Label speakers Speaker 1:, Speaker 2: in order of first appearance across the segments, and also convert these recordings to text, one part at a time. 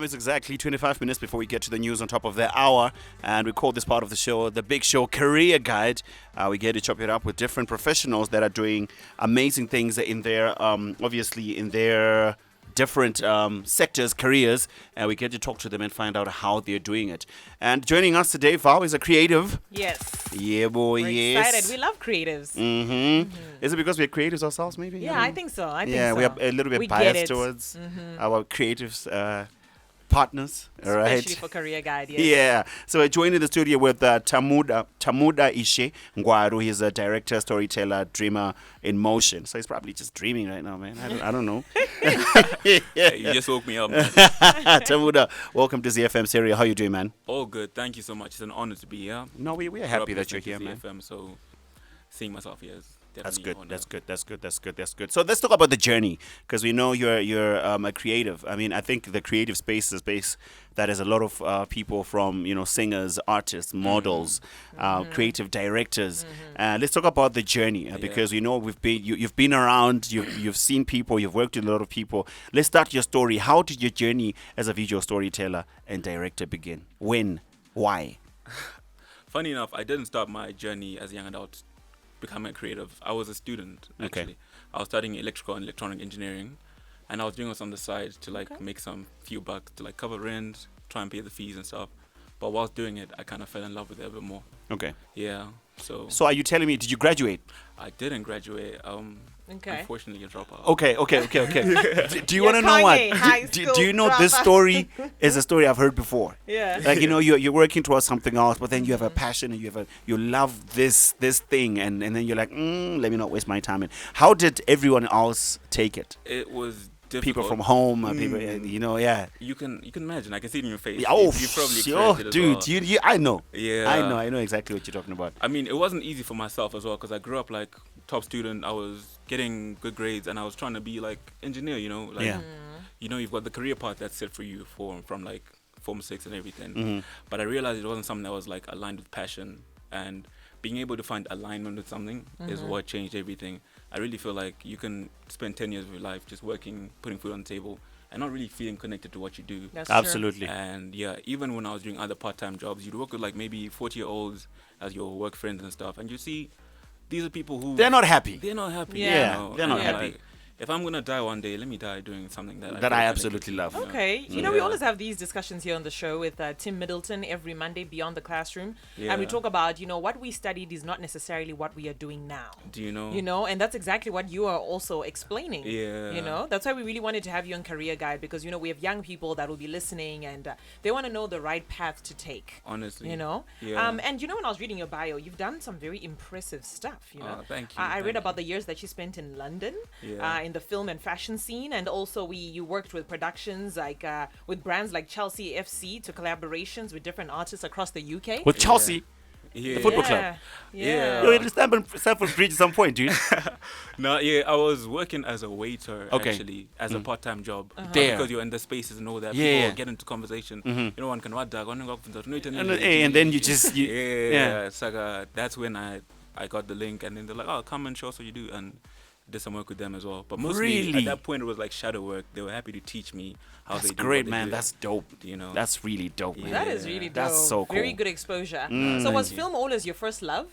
Speaker 1: It's exactly 25 minutes before we get to the news on top of the hour, and we call this part of the show the Big Show Career Guide. We get to chop it up with different professionals that are doing amazing things in their, obviously, in their different sectors, careers, and we get to talk to them and find out how they're doing it. And joining us today, Val, is a creative.
Speaker 2: Yes.
Speaker 1: Yeah, boy,
Speaker 2: We're
Speaker 1: yes.
Speaker 2: excited. We love creatives.
Speaker 1: Is it because we're creatives ourselves, maybe?
Speaker 2: Yeah, I think so. I think
Speaker 1: yeah,
Speaker 2: so.
Speaker 1: we are a little bit
Speaker 2: We get
Speaker 1: biased
Speaker 2: it.
Speaker 1: towards our creatives partners, all right?
Speaker 2: Especially for Career Guide, yes.
Speaker 1: Yeah. So we're joined in the studio with Tamuda Ishe Ngwaru. He's a director, storyteller, dreamer in motion. So he's probably just dreaming right now, man. I don't know.
Speaker 3: Yeah, you just woke me up, man.
Speaker 1: Tamuda, welcome to ZiFM Stereo. How you doing, man?
Speaker 3: All good. Thank you so much. It's an honor to be here.
Speaker 1: No, we are
Speaker 3: Grew
Speaker 1: happy
Speaker 3: up
Speaker 1: that you're
Speaker 3: listening
Speaker 1: here,
Speaker 3: to
Speaker 1: man.
Speaker 3: ZiFM, so seeing myself here is
Speaker 1: That's
Speaker 3: definitely
Speaker 1: good.
Speaker 3: an honor.
Speaker 1: That's good. So let's talk about the journey, because we know you're a creative. I mean, I think the creative space is a space that has a lot of people from singers, artists, models, creative directors. Let's talk about the journey because you've been around, you've seen people, you've worked with a lot of people. Let's start your story. How did your journey as a visual storyteller and director begin? When? Why?
Speaker 3: Funny enough, I didn't start my journey as a young adult becoming a creative. I was a student, actually.
Speaker 1: Okay.
Speaker 3: I was studying electrical and electronic engineering, and I was doing this on the side to make some few bucks to cover rent, try and pay the fees and stuff. But whilst doing it, I kind of fell in love with it a bit more.
Speaker 1: Okay.
Speaker 3: Yeah.
Speaker 1: So are you telling me, did you graduate?
Speaker 3: I didn't graduate.
Speaker 2: Okay.
Speaker 3: Unfortunately, a dropout.
Speaker 1: Okay. Do you want to know
Speaker 2: Kanye,
Speaker 1: what?
Speaker 2: high
Speaker 1: Do you know
Speaker 2: school
Speaker 1: this
Speaker 2: dropout.
Speaker 1: story is a story I've heard before?
Speaker 2: Yeah.
Speaker 1: Like you're working towards something else, but then you have a passion and you love this thing, and then you're like, let me not waste my time. And how did everyone else take it?
Speaker 3: It was difficult.
Speaker 1: People from home, people, yeah.
Speaker 3: You can imagine. I can see it in your face.
Speaker 1: Oh,
Speaker 3: you probably
Speaker 1: sure,
Speaker 3: experienced it as
Speaker 1: dude.
Speaker 3: well.
Speaker 1: You, I know.
Speaker 3: Yeah.
Speaker 1: I know exactly what you're talking about.
Speaker 3: I mean, it wasn't easy for myself as well because I grew up top student. I was getting good grades and I was trying to be engineer.
Speaker 1: Yeah.
Speaker 3: You've got the career path that's set for you from Form 6 and everything. But I realized it wasn't something that was aligned with passion, and being able to find alignment with something is what changed everything. I really feel like you can spend 10 years of your life just working, putting food on the table, and not really feeling connected to what you do.
Speaker 2: That's
Speaker 1: Absolutely.
Speaker 3: And yeah, even when I was doing other part-time jobs, you'd work with maybe 40-year-olds as your work friends and stuff, and you see these are people who
Speaker 1: They're not happy.
Speaker 3: they're not happy.
Speaker 2: Yeah.
Speaker 1: They're not
Speaker 3: And
Speaker 1: happy.
Speaker 3: if I'm gonna die one day, let me die doing something that
Speaker 1: That
Speaker 3: feel
Speaker 1: I
Speaker 3: connected
Speaker 1: absolutely
Speaker 3: to.
Speaker 1: love.
Speaker 2: Okay. We
Speaker 3: Yeah.
Speaker 2: always have these discussions here on the show with Tim Middleton every Monday beyond the classroom.
Speaker 3: Yeah.
Speaker 2: And we talk about, what we studied is not necessarily what we are doing now.
Speaker 3: Do you know?
Speaker 2: And that's exactly what you are also explaining.
Speaker 3: Yeah.
Speaker 2: That's why we really wanted to have you on Career Guide because, we have young people that will be listening and they want to know the right path to take.
Speaker 3: Honestly.
Speaker 2: Yeah. And when I was reading your bio, you've done some very impressive stuff.
Speaker 3: Oh, thank you.
Speaker 2: I read
Speaker 3: Thank
Speaker 2: about the years that you spent in London,
Speaker 3: Yeah.
Speaker 2: in the film and fashion scene, and also you worked with productions with brands like Chelsea FC to collaborations with different artists across the UK.
Speaker 1: With Chelsea,
Speaker 3: Yeah.
Speaker 1: the football club.
Speaker 3: Yeah.
Speaker 1: You will stand on Stamford Bridge at some point, dude.
Speaker 3: No, yeah, I was working as a waiter
Speaker 1: Okay.
Speaker 3: actually, as a part-time job.
Speaker 1: There.
Speaker 3: Because you're in the spaces and all that.
Speaker 1: Yeah.
Speaker 3: People get into conversation. One can what
Speaker 1: And then you just
Speaker 3: yeah. It's that's when I got the link, and then they're like, oh, come and show us what you do, and did some work with them as well. But mostly
Speaker 1: Really?
Speaker 3: at that point it was shadow work. They were happy to teach me how
Speaker 1: That's
Speaker 3: they do
Speaker 1: great,
Speaker 3: what they
Speaker 1: man.
Speaker 3: do.
Speaker 1: That's dope.
Speaker 3: That's
Speaker 1: really dope, man.
Speaker 2: That is really dope.
Speaker 1: That's so
Speaker 2: Very
Speaker 1: cool.
Speaker 2: good exposure.
Speaker 1: Mm.
Speaker 2: So was
Speaker 3: Thank you.
Speaker 2: film always your first love?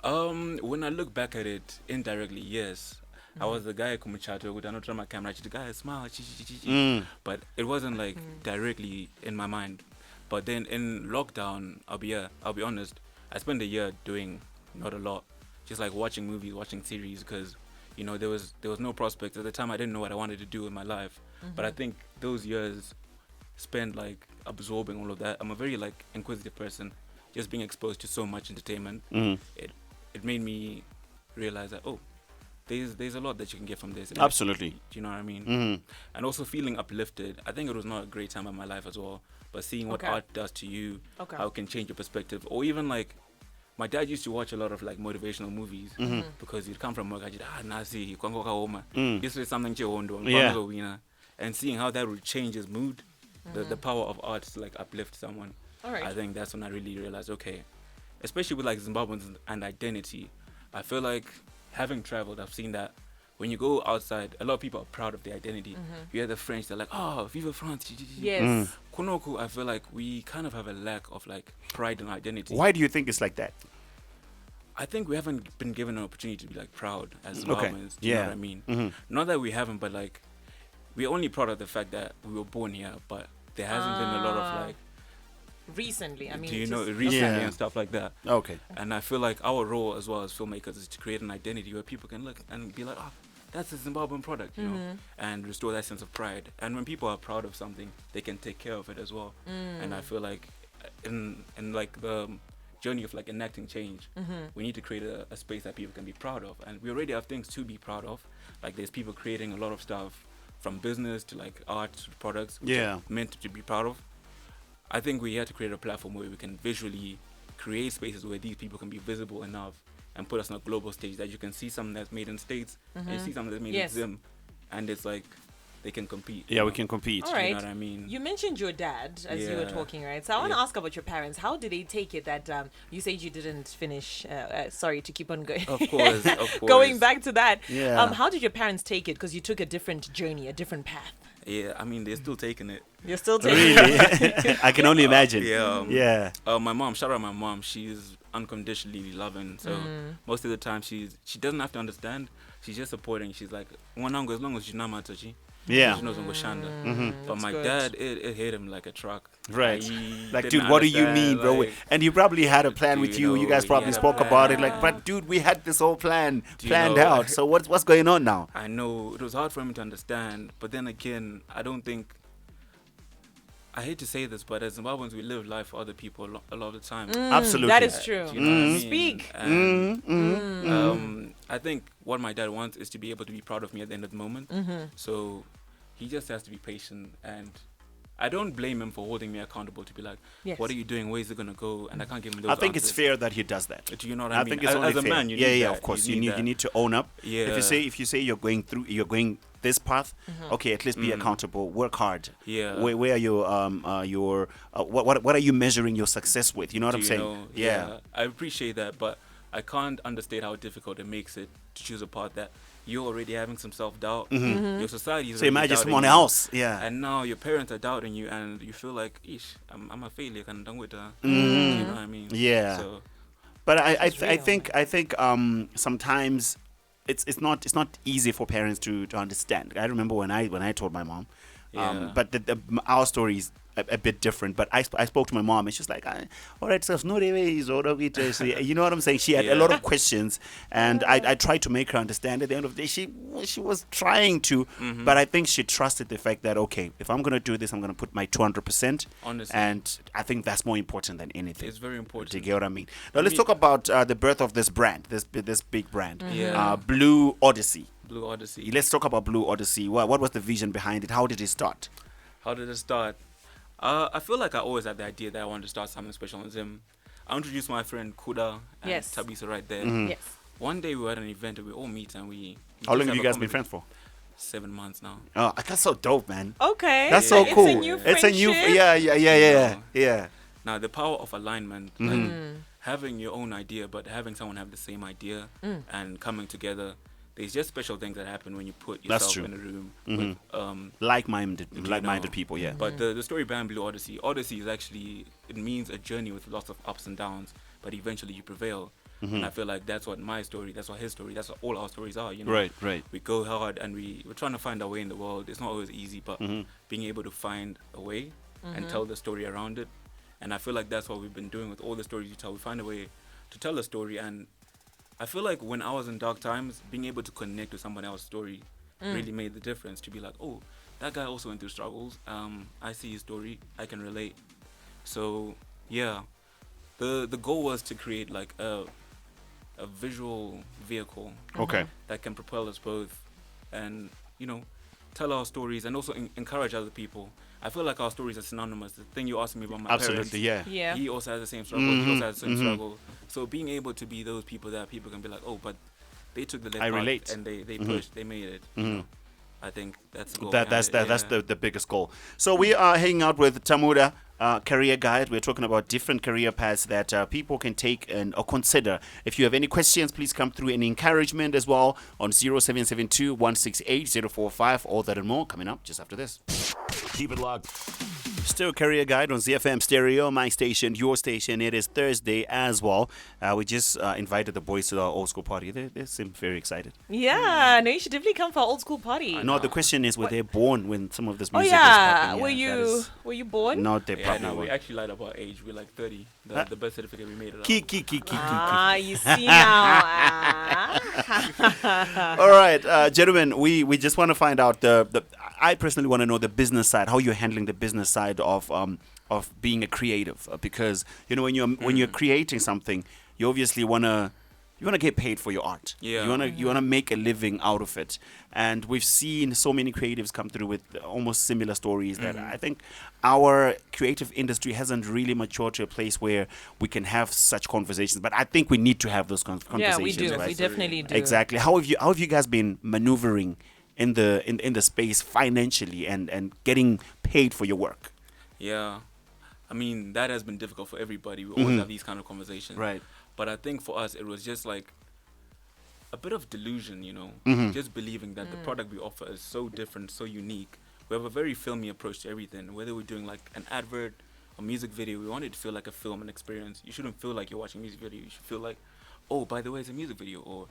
Speaker 3: When I look back at it indirectly, yes. I was the guy kumuchato with another my camera. The guy smile, but it wasn't directly in my mind. But then in lockdown, I'll be honest, I spent a year doing not a lot, just watching movies, watching series, because there was no prospect at the time. I didn't know what I wanted to do with my life. But I think those years spent absorbing all of that. I'm a very inquisitive person. Just being exposed to so much entertainment, it made me realize that there's a lot that you can get from this.
Speaker 1: Absolutely.
Speaker 3: Do you know what I mean? And also feeling uplifted. I think it was not a great time in my life as well. But seeing what
Speaker 2: Okay.
Speaker 3: art does to you,
Speaker 2: Okay.
Speaker 3: how it can change your perspective, or even my dad used to watch a lot of motivational movies because he'd come from work. I just nasi kwangoka homa. This is something
Speaker 1: Yeah.
Speaker 3: and seeing how that would change his mood, the power of art to uplift someone.
Speaker 2: All right.
Speaker 3: I think that's when I really realized, okay, especially with Zimbabweans and identity, I feel like having traveled, I've seen that when you go outside, a lot of people are proud of their identity. You hear the French, they're like, oh, vive France.
Speaker 2: Yes.
Speaker 3: Konoku, I feel like we kind of have a lack of like pride in our identity.
Speaker 1: Why do you think it's like that?
Speaker 3: I think we haven't been given an opportunity to be like proud as Zimbabweans. Do you know what I mean? Not that we haven't, but like we're only proud of the fact that we were born here, but there hasn't been a lot of like
Speaker 2: recently. I mean,
Speaker 3: do you know
Speaker 2: just-
Speaker 3: recently and stuff like that.
Speaker 1: Okay.
Speaker 3: And I feel like our role as well as filmmakers is to create an identity where people can look and be like, oh, that's a Zimbabwean product, you know, and restore that sense of pride. And when people are proud of something, they can take care of it as well. And I feel like in like the journey of like enacting change, we need to create a space that people can be proud of. And we already have things to be proud of. Like there's people creating a lot of stuff from business to like art to products, which are meant to be proud of. I think we had to create a platform where we can visually create spaces where these people can be visible enough and put us on a global stage that you can see something that's made in States and you see something that's made in Zim, and it's like they can compete.
Speaker 1: Yeah, we can compete.
Speaker 2: All right.
Speaker 3: You know what I mean?
Speaker 2: You mentioned your dad as you were talking, right? So I want to ask about your parents. How did they take it that you said you didn't finish? Sorry to keep on going.
Speaker 3: Of course, of course.
Speaker 2: Going back to that.
Speaker 1: Yeah.
Speaker 2: How did your parents take it? Because you took a different journey, a different path.
Speaker 3: Yeah, I mean, they're still taking it.
Speaker 2: You're still taking it.
Speaker 1: Really? I can only imagine.
Speaker 3: Yeah. My mom, shout out my mom. She's unconditionally loving. So most of the time, she doesn't have to understand. She's just supporting. She's like, "Mwanangu, as long as you know Matachi."
Speaker 1: Yeah.
Speaker 3: She knows Ngoshanda. But
Speaker 2: That's
Speaker 3: my
Speaker 2: good.
Speaker 3: dad, it hit him like a truck.
Speaker 1: Right.
Speaker 3: He
Speaker 1: Like,
Speaker 3: didn't
Speaker 1: dude, what do you
Speaker 3: understand,
Speaker 1: mean, bro?
Speaker 3: like,
Speaker 1: And you probably had a plan
Speaker 3: do
Speaker 1: with
Speaker 3: you
Speaker 1: you. You
Speaker 3: know,
Speaker 1: guys
Speaker 3: he
Speaker 1: probably
Speaker 3: had a
Speaker 1: spoke about it.
Speaker 3: plan.
Speaker 1: Like, but dude, we had this whole plan
Speaker 3: Do you
Speaker 1: planned
Speaker 3: know-
Speaker 1: out. So what's going on now?
Speaker 3: I know it was hard for him to understand, but then again, I don't think. I hate to say this, but as Zimbabweans, we live life for other people a lot of the time.
Speaker 1: Absolutely.
Speaker 2: That is true.
Speaker 3: Do you know what I mean?
Speaker 2: Speak.
Speaker 3: And, I think what my dad wants is to be able to be proud of me at the end of the moment. So he just has to be patient, and I don't blame him for holding me accountable to be like,
Speaker 2: Yes.
Speaker 3: what are you doing? Where's it gonna go? And I can't give him those
Speaker 1: I think it's
Speaker 3: answers.
Speaker 1: fair that he does that.
Speaker 3: Do you know what I mean?
Speaker 1: think it's only
Speaker 3: as a
Speaker 1: fair.
Speaker 3: man, you
Speaker 1: yeah,
Speaker 3: need
Speaker 1: yeah,
Speaker 3: that.
Speaker 1: of course.
Speaker 3: You need
Speaker 1: you need to own up.
Speaker 3: Yeah.
Speaker 1: If you say you're going this path, okay, at least be accountable. Work hard.
Speaker 3: Yeah.
Speaker 1: Where are your what are you measuring your success with? You know what
Speaker 3: Do
Speaker 1: I'm
Speaker 3: you
Speaker 1: saying?
Speaker 3: know?
Speaker 1: Yeah.
Speaker 3: I appreciate that, but I can't understate how difficult it makes it to choose a path that you're already having some self-doubt. Your society is
Speaker 1: So imagine
Speaker 3: doubting
Speaker 1: someone
Speaker 3: you.
Speaker 1: else. Yeah.
Speaker 3: And now your parents are doubting you, and you feel like, "Ish, I'm a failure." Kind of done with that. You know what I mean?
Speaker 1: Yeah.
Speaker 3: So,
Speaker 1: But I
Speaker 2: It's real.
Speaker 1: think sometimes it's not easy for parents to understand. I remember when I told my mom,
Speaker 3: Yeah.
Speaker 1: but our story is a bit different. But I spoke to my mom and she's like, all right, so it's not you know what I'm saying? She had a lot of questions, and I tried to make her understand. At the end of the day, she was trying to, but I think she trusted the fact that, okay, if I'm gonna do this, I'm gonna put my 200%.
Speaker 3: Honestly.
Speaker 1: And I think that's more important than anything.
Speaker 3: it's very important.
Speaker 1: Do you get what I mean? Now let's talk about the birth of this brand, this big brand,
Speaker 3: Yeah.
Speaker 1: Blu Odyssey.
Speaker 3: Blu Odyssey.
Speaker 1: Let's talk about Blu Odyssey. What was the vision behind it? How did it start?
Speaker 3: How did it start? I feel like I always had the idea that I wanted to start something special on Zim. I introduced my friend Kuda and
Speaker 2: Yes.
Speaker 3: Tabisa right there.
Speaker 2: Yes.
Speaker 3: One day we were at an event and we all meet and we
Speaker 1: How long
Speaker 3: just
Speaker 1: have you
Speaker 3: a
Speaker 1: guys been
Speaker 3: conversation.
Speaker 1: friends for?
Speaker 3: 7 months now.
Speaker 1: Oh, that's so dope, man.
Speaker 2: Okay.
Speaker 1: That's so
Speaker 2: It's
Speaker 1: cool.
Speaker 2: a new
Speaker 1: It's a new,
Speaker 2: friendship.
Speaker 1: yeah.
Speaker 3: Now the power of alignment, like having your own idea, but having someone have the same idea and coming together. There's just special things that happen when you put
Speaker 1: That's
Speaker 3: yourself
Speaker 1: true.
Speaker 3: in a room with
Speaker 1: Like-minded
Speaker 3: know.
Speaker 1: people, yeah.
Speaker 3: But the story behind Blu Odyssey is actually, it means a journey with lots of ups and downs, but eventually you prevail. And I feel like that's what my story, that's what his story, that's what all our stories are, you know.
Speaker 1: Right.
Speaker 3: We go hard and we're trying to find our way in the world. It's not always easy, but being able to find a way and tell the story around it. And I feel like that's what we've been doing with all the stories you tell. We find a way to tell a story, and I feel like when I was in dark times, being able to connect with someone else's story really made the difference. To be like, oh, that guy also went through struggles. I see his story. I can relate. So yeah, the goal was to create like a visual vehicle
Speaker 1: Okay.
Speaker 3: that can propel us both, and tell our stories and also encourage other people. I feel like our stories are synonymous. The thing you asked me about my
Speaker 1: Absolutely,
Speaker 3: parents,
Speaker 1: yeah.
Speaker 2: Yeah.
Speaker 3: he also has the same struggle. He also has the same struggle. So being able to be those people that people can be like, oh, but they took the left
Speaker 1: I
Speaker 3: path
Speaker 1: relate.
Speaker 3: and they pushed, they made it. I think that's the goal.
Speaker 1: That's
Speaker 3: behind it,
Speaker 1: that's
Speaker 3: yeah.
Speaker 1: the biggest goal. So we are hanging out with Tamu career guide. We're talking about different career paths that people can take and or consider. If you have any questions, please come through. Any encouragement as well on 0772 168 045. All that and more coming up just after this.
Speaker 4: Keep it locked.
Speaker 1: Still career guide on ZiFM Stereo, my station, your station. It is Thursday as well. We just invited the boys to our old school party. They seem very excited.
Speaker 2: Yeah, no, you should definitely come for our old school party.
Speaker 1: No, the question is, were they born when some of this
Speaker 2: Oh
Speaker 1: music
Speaker 2: yeah,
Speaker 1: was
Speaker 2: were
Speaker 1: popping?
Speaker 2: were you born?
Speaker 1: No, they
Speaker 3: Yeah,
Speaker 1: probably
Speaker 3: no, we
Speaker 1: weren't.
Speaker 3: actually lied about age. We're like 30. The birth certificate we made it up.
Speaker 1: Kiki.
Speaker 2: Ah, you see now.
Speaker 1: All right, gentlemen, we just want to find out I personally want to know the business side, how you're handling the business side of being a creative, because when you're creating something, you obviously want to get paid for your art.
Speaker 3: Yeah.
Speaker 1: You want to make a living out of it. And we've seen so many creatives come through with almost similar stories that I think our creative industry hasn't really matured to a place where we can have such conversations. But I think we need to have those conversations.
Speaker 2: Yeah, we do.
Speaker 1: Right?
Speaker 2: We definitely do.
Speaker 1: Exactly. How have you guys been maneuvering in the space financially and getting paid for your work?
Speaker 3: Yeah. I mean, that has been difficult for everybody. We always have these kind of conversations.
Speaker 1: Right.
Speaker 3: But I think for us, it was just like a bit of delusion, just believing that the product we offer is so different, so unique. We have a very filmy approach to everything. Whether we're doing like an advert or music video, we want it to feel like a film and experience. You shouldn't feel like you're watching a music video. You should feel like, oh, by the way, it's a music video.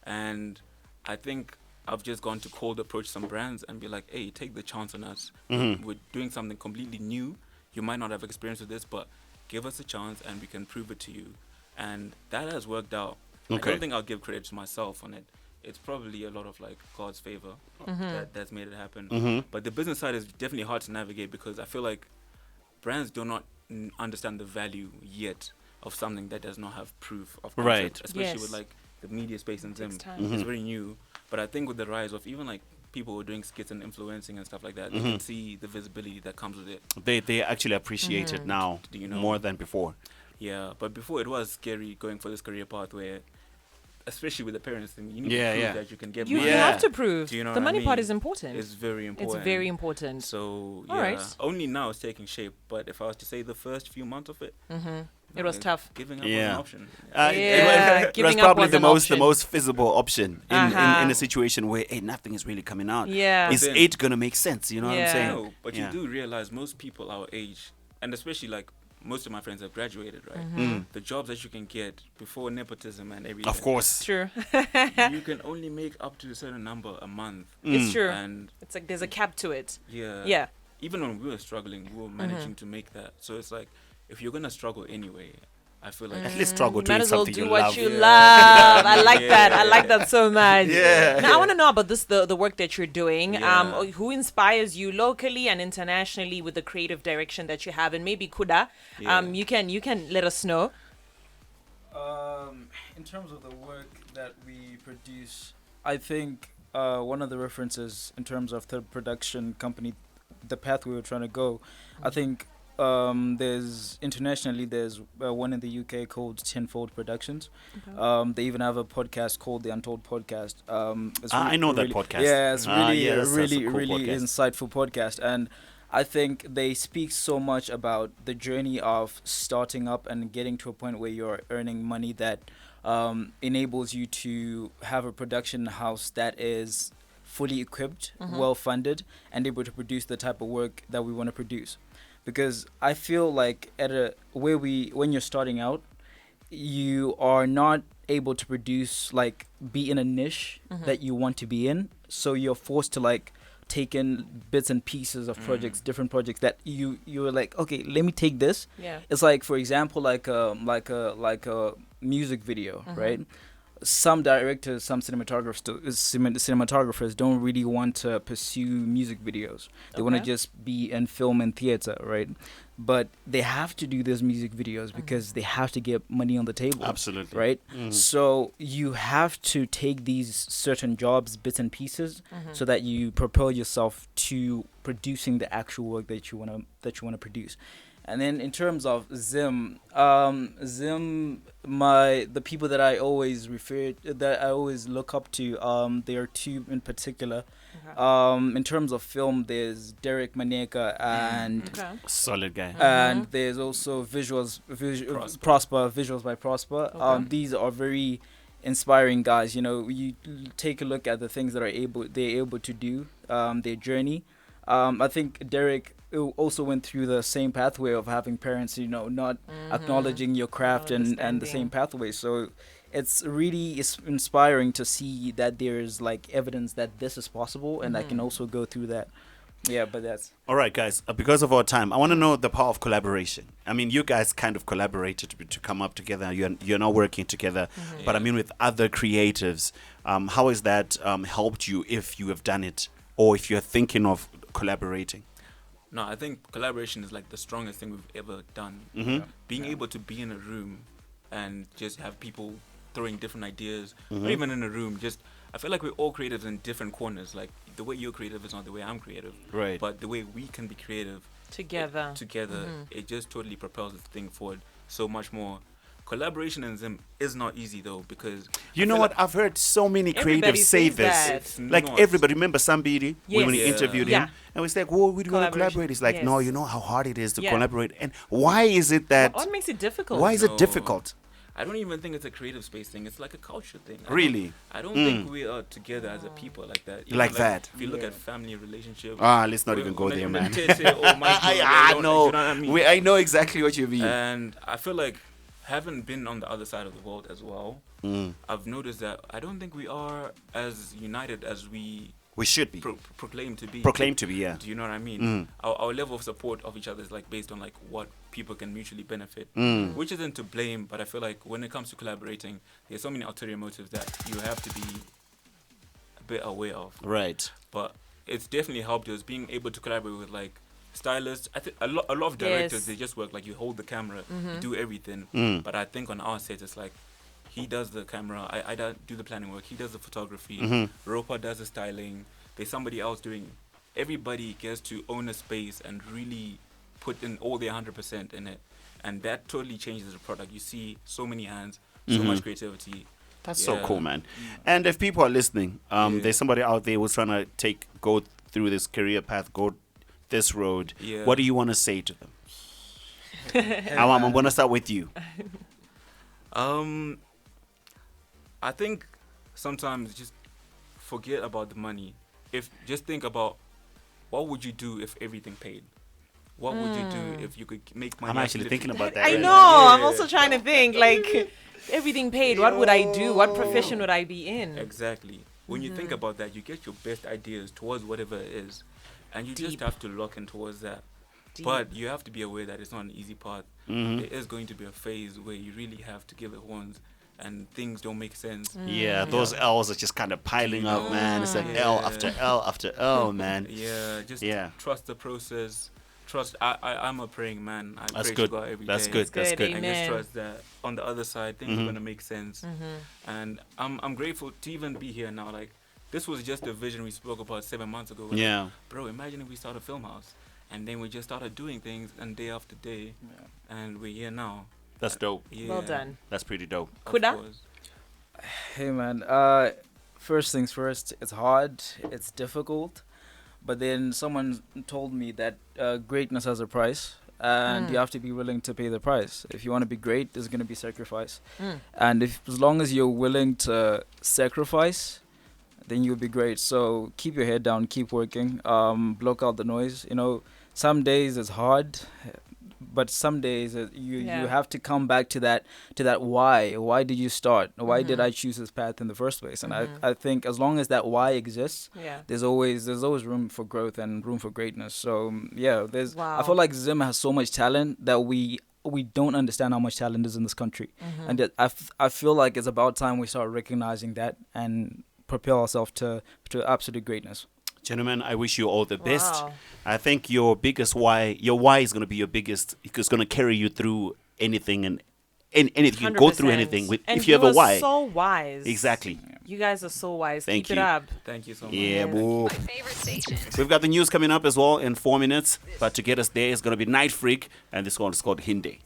Speaker 3: And I think I've just gone to cold approach some brands and be like, hey, take the chance on us. We're doing something completely new. You might not have experience with this, but give us a chance and we can prove it to you. And that has worked out.
Speaker 1: Okay.
Speaker 3: I don't think I'll give credit to myself on it. It's probably a lot of like God's favor that's made it happen. But the business side is definitely hard to navigate because I feel like brands do not understand the value yet of something that does not have proof of concept,
Speaker 1: Right.
Speaker 3: especially
Speaker 2: Yes.
Speaker 3: with like the media space and Zim.
Speaker 2: Takes time.
Speaker 3: It's very new. But I think with the rise of even like people who are doing skits and influencing and stuff like that, they can see the visibility that comes with it.
Speaker 1: They actually appreciate it now
Speaker 3: Do you know?
Speaker 1: more than before.
Speaker 3: Yeah, but before it was scary going for this career path where, especially with the parents thing, you need
Speaker 1: Yeah,
Speaker 3: to prove
Speaker 1: yeah.
Speaker 3: that you can get
Speaker 2: You
Speaker 3: money.
Speaker 1: Yeah.
Speaker 2: have to prove.
Speaker 3: Do you know
Speaker 2: The
Speaker 3: what I
Speaker 2: money part
Speaker 3: mean?
Speaker 2: is important.
Speaker 3: It's very
Speaker 2: It's
Speaker 3: important.
Speaker 2: very important.
Speaker 3: So yeah,
Speaker 2: All right.
Speaker 3: only now it's taking shape. But if I was to say the first few months of it,
Speaker 2: It was tough.
Speaker 3: Giving up was
Speaker 1: Yeah.
Speaker 3: an option.
Speaker 2: Yeah,
Speaker 1: it was
Speaker 2: giving up
Speaker 1: probably
Speaker 2: was
Speaker 1: the
Speaker 2: an
Speaker 1: most
Speaker 2: option.
Speaker 1: feasible option in
Speaker 2: Uh-huh.
Speaker 1: a situation where nothing is really coming out.
Speaker 2: Yeah.
Speaker 1: Is
Speaker 3: Then-
Speaker 1: it gonna make sense? You know what I'm
Speaker 2: Yeah.
Speaker 1: saying?
Speaker 3: No, but
Speaker 1: Yeah.
Speaker 3: you do realize most people our age, and especially like most of my friends have graduated, right? The jobs that you can get before nepotism and everything.
Speaker 1: Of course.
Speaker 2: True.
Speaker 3: You can only make up to a certain number a month.
Speaker 2: It's true.
Speaker 3: And
Speaker 2: It's like there's a cap to it.
Speaker 3: yeah.
Speaker 2: Yeah.
Speaker 3: Even when we were struggling, we were managing to make that. So it's like, if you're gonna struggle anyway, I feel like
Speaker 1: At least struggle
Speaker 2: You
Speaker 1: doing
Speaker 2: might as well
Speaker 1: something
Speaker 2: do
Speaker 1: you
Speaker 2: what
Speaker 1: love.
Speaker 2: you
Speaker 3: Yeah.
Speaker 2: love. I like
Speaker 3: Yeah.
Speaker 2: that. I like that so much.
Speaker 1: Yeah.
Speaker 2: Now I want to know about the work that you're doing.
Speaker 3: Yeah.
Speaker 2: Who inspires you locally and internationally with the creative direction that you have, and maybe Kuda.
Speaker 3: Yeah.
Speaker 2: You can let us know.
Speaker 5: In terms of the work that we produce, I think one of the references in terms of the production company, the path we were trying to go, I think there's one in the UK called Tenfold Productions. They even have a podcast called The Untold Podcast.
Speaker 1: I know that podcast.
Speaker 5: Yeah, it's really,
Speaker 1: yes, that's a cool
Speaker 5: really
Speaker 1: podcast.
Speaker 5: insightful podcast. And I think they speak so much about the journey of starting up and getting to a point where you're earning money that enables you to have a production house that is fully equipped, well funded, and able to produce the type of work that we want to produce. Because I feel like when you're starting out, you are not able to produce, like, be in a niche that you want to be in. So you're forced to like take in bits and pieces of projects, different projects that you're like, okay, let me take this.
Speaker 2: Yeah.
Speaker 5: It's like, for example, like a music video, right? Some directors, some cinematographers don't really want to pursue music videos. They want to
Speaker 2: Okay.
Speaker 5: just be in film and theater, right? But they have to do those music videos because they have to get money on the table.
Speaker 1: Absolutely.
Speaker 5: Right? So you have to take these certain jobs, bits and pieces, so that you propel yourself to producing the actual work that you want to produce. And then in terms of the people that I always look up to, there are two in particular. In terms of film, there's Derek Maneka and
Speaker 1: Solid guy.
Speaker 5: and there's also Prosper, Visuals by Prosper. These are very inspiring guys. You know, you take a look at the things that they're able to do, their journey. I think Derek also went through the same pathway of having parents, you know, not acknowledging your craft and the same pathway. So it's really inspiring to see that there's like evidence that this is possible, and I can also go through that. Yeah, but that's
Speaker 1: all right, guys. Because of our time, I want to know the power of collaboration. I mean, you guys kind of collaborated to come up together. You're now working together, but I mean, with other creatives, how has that helped you if you have done it, or if you're thinking of collaborating?
Speaker 3: No, I think collaboration is like the strongest thing we've ever done. Being able to be in a room and just have people throwing different ideas, or even in a room, just I feel like we're all creatives in different corners. Like the way you're creative is not the way I'm creative,
Speaker 1: right?
Speaker 3: But the way we can be creative
Speaker 2: together,
Speaker 3: it just totally propels the thing forward so much more. Collaboration in Zim is not easy though, because
Speaker 1: you know what, I've heard so many creatives say this. Like everybody, remember Sambiri when we interviewed him, and we said, like, "Whoa, we want to collaborate." He's like, "No, you know how hard it is to collaborate, and why is it that?
Speaker 2: What makes it difficult?
Speaker 1: Why is it difficult?"
Speaker 3: I don't even think it's a creative space thing. It's like a culture thing.
Speaker 1: Really?
Speaker 3: I don't think we are together as a people like that. Even
Speaker 1: like that.
Speaker 3: If you look at family relationships.
Speaker 1: Let's not even go there, man.
Speaker 3: I know. You know what I mean?
Speaker 1: I know exactly what you mean.
Speaker 3: And I feel like, having been on the other side of the world as well, I've noticed that I don't think we are as united as we
Speaker 1: should be.
Speaker 3: Proclaim to be.
Speaker 1: Proclaim to be, yeah.
Speaker 3: Do you know what I mean? Our level of support of each other is like based on like what people can mutually benefit, which isn't to blame, but I feel like when it comes to collaborating, there's so many ulterior motives that you have to be a bit aware of.
Speaker 1: Right.
Speaker 3: But it's definitely helped us being able to collaborate with like stylists. I think a lot of directors, they just work like you hold the camera, you do everything. But I think on our set it's like he does the camera, I do the planning work, he does the photography, Ropa does the styling, there's somebody else doing. Everybody gets to own a space and really put in all their 100% in it, and that totally changes the product. You see so many hands, so much creativity.
Speaker 1: That's so cool, man. And if people are listening, there's somebody out there who's trying to go through this career path, go this road. What do you want to say to them? I'm going to start with you.
Speaker 3: I think sometimes just forget about the money. Just think about what would you do if everything paid? What would you do if you could make money?
Speaker 1: I'm actually thinking about that.
Speaker 2: I know. I'm also trying to think like everything paid. What would I do? What profession would I be in?
Speaker 3: Exactly. When you think about that, you get your best ideas towards whatever it is, and you just have to lock in towards that. But you have to be aware that it's not an easy path. There is going to be a phase where you really have to give it horns, and things don't make sense.
Speaker 1: Yeah, those L's are just kind of piling up, man. It's like L after L after L, man.
Speaker 3: Just trust the process. Trust. I'm a praying man. I pray
Speaker 1: good.
Speaker 3: to God every
Speaker 1: That's
Speaker 3: day.
Speaker 1: good. That's good.
Speaker 3: And just trust that on the other side, things are gonna make sense. And I'm grateful to even be here now. Like, this was just a vision we spoke about 7 months ago.
Speaker 1: Yeah.
Speaker 3: Bro, imagine if we start a film house, and then we just started doing things, and day after day, and we're here now.
Speaker 1: That's dope.
Speaker 3: Yeah.
Speaker 2: Well done.
Speaker 1: That's pretty dope.
Speaker 2: Kuda?
Speaker 5: Hey, man. First things first, it's hard, it's difficult. But then someone told me that greatness has a price, and you have to be willing to pay the price. If you want to be great, there's going to be sacrifice. And as long as you're willing to sacrifice, then you'll be great. So keep your head down, keep working, block out the noise. You know, some days it's hard, but some days you have to come back to that why. Why did you start? Why did I choose this path in the first place? And I think as long as that why exists, there's always room for growth and room for greatness. So I feel like Zim has so much talent that we don't understand how much talent is in this country, and I feel like it's about time we start recognizing that and propel ourselves to absolute greatness.
Speaker 1: Gentlemen, I wish you all the best. I think your biggest why, your why is going to be your biggest, it's going to carry you through anything and anything. You can go through anything if you have a why.
Speaker 2: So wise.
Speaker 1: Exactly.
Speaker 2: You guys are so wise.
Speaker 1: Thank
Speaker 2: Keep
Speaker 1: you.
Speaker 2: it up.
Speaker 3: Thank you so much.
Speaker 1: Yeah, boo.
Speaker 4: My favorite station.
Speaker 1: We've got the news coming up as well in 4 minutes, but to get us there, it's going to be Night Freak, and this one is called Hindi.